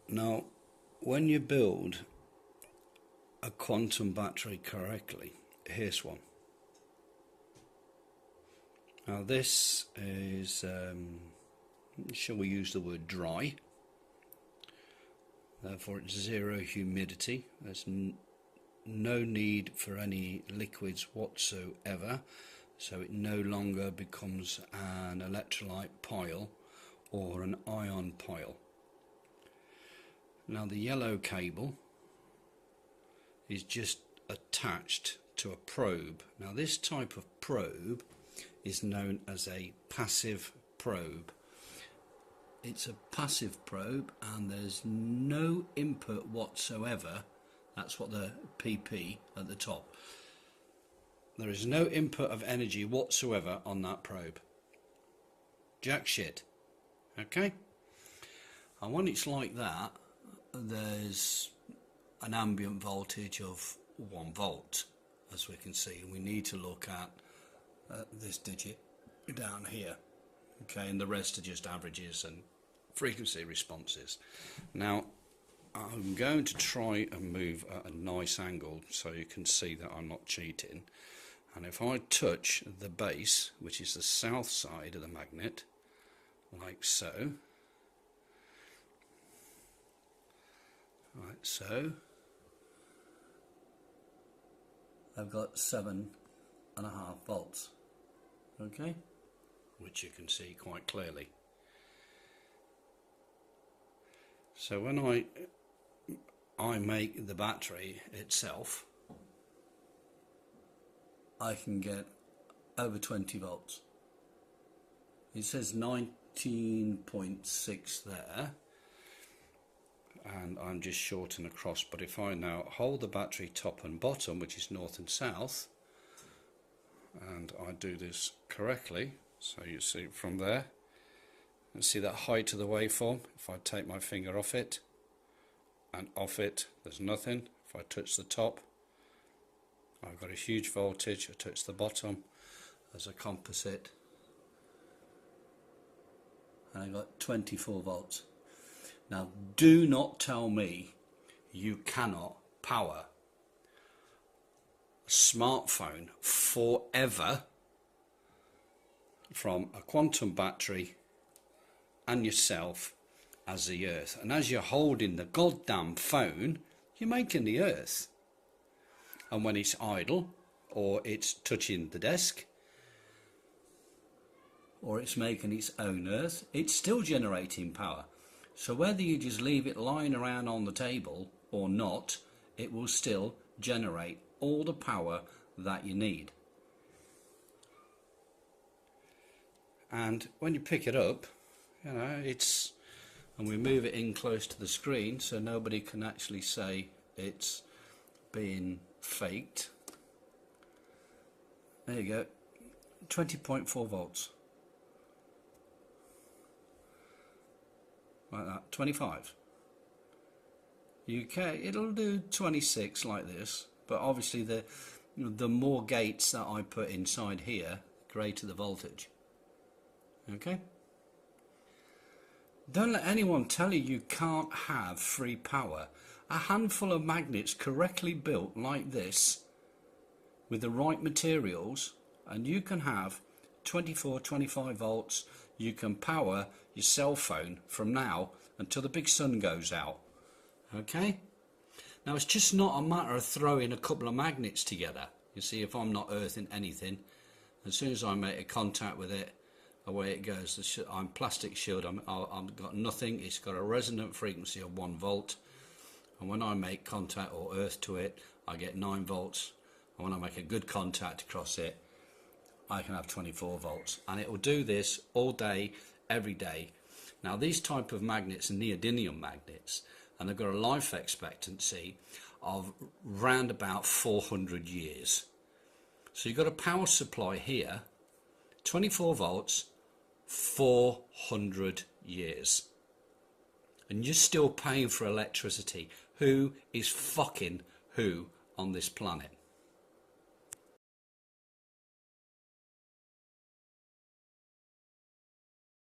Now, when you build a quantum battery correctly, here's one. Now this is, shall we use the word dry, therefore it's zero humidity. There's no need for any liquids whatsoever, so it no longer becomes an electrolyte pile or an ion pile. Now the yellow cable is just attached to a probe. Now this type of probe is known as a passive probe. It's a passive probe and there's no input whatsoever. That's what the PP at the top. There is no input of energy whatsoever on that probe. Jack shit. Okay? And when it's like that, there's an ambient voltage of 1 volt, as we can see. And we need to look at this digit down here. Okay, and the rest are just averages and frequency responses. Now, I'm going to try and move at a nice angle so you can see that I'm not cheating. And if I touch the base, which is the south side of the magnet, like so, like so, I've got 7.5 volts, okay, which you can see quite clearly. So when I make the battery itself, I can get over 20 volts. It says 19.6 there, and I'm just shorting across, but if I now hold the battery top and bottom, which is north and south, and I do this correctly, so you see from there, and see that height of the waveform. If I take my finger off it and off it, there's nothing. If I touch the top, I've got a huge voltage. I touch the bottom, there's a composite, and I've got 24 volts. Now do not tell me you cannot power a smartphone forever from a quantum battery and yourself as the earth. And as you're holding the goddamn phone, you're making the earth. And when it's idle, or it's touching the desk, or it's making its own earth, it's still generating power. So whether you just leave it lying around on the table or not, it will still generate all the power that you need. And when you pick it up, you know, it's, and we move it in close to the screen so nobody can actually say it's being faked. There you go, 20.4 volts. Like that, 25. UK, it'll do 26 like this, but obviously the more gates that I put inside here, the greater the voltage. Okay? Don't let anyone tell you you can't have free power. A handful of magnets correctly built like this, with the right materials, and you can have 24, 25 volts. You can power your cell phone from now until the big sun goes out. Okay? Now it's just not a matter of throwing a couple of magnets together. You see, if I'm not earthing anything, as soon as I make a contact with it, away it goes. I'm plastic shield, I've got nothing. It's got a resonant frequency of 1 volt, and when I make contact or earth to it, I get 9 volts, and when I make a good contact across it, I can have 24 volts, and it will do this all day, every day. Now these type of magnets are neodymium magnets, and they've got a life expectancy of round about 400 years. So you've got a power supply here, 24 volts, 400 years. And you're still paying for electricity. Who is fucking who on this planet?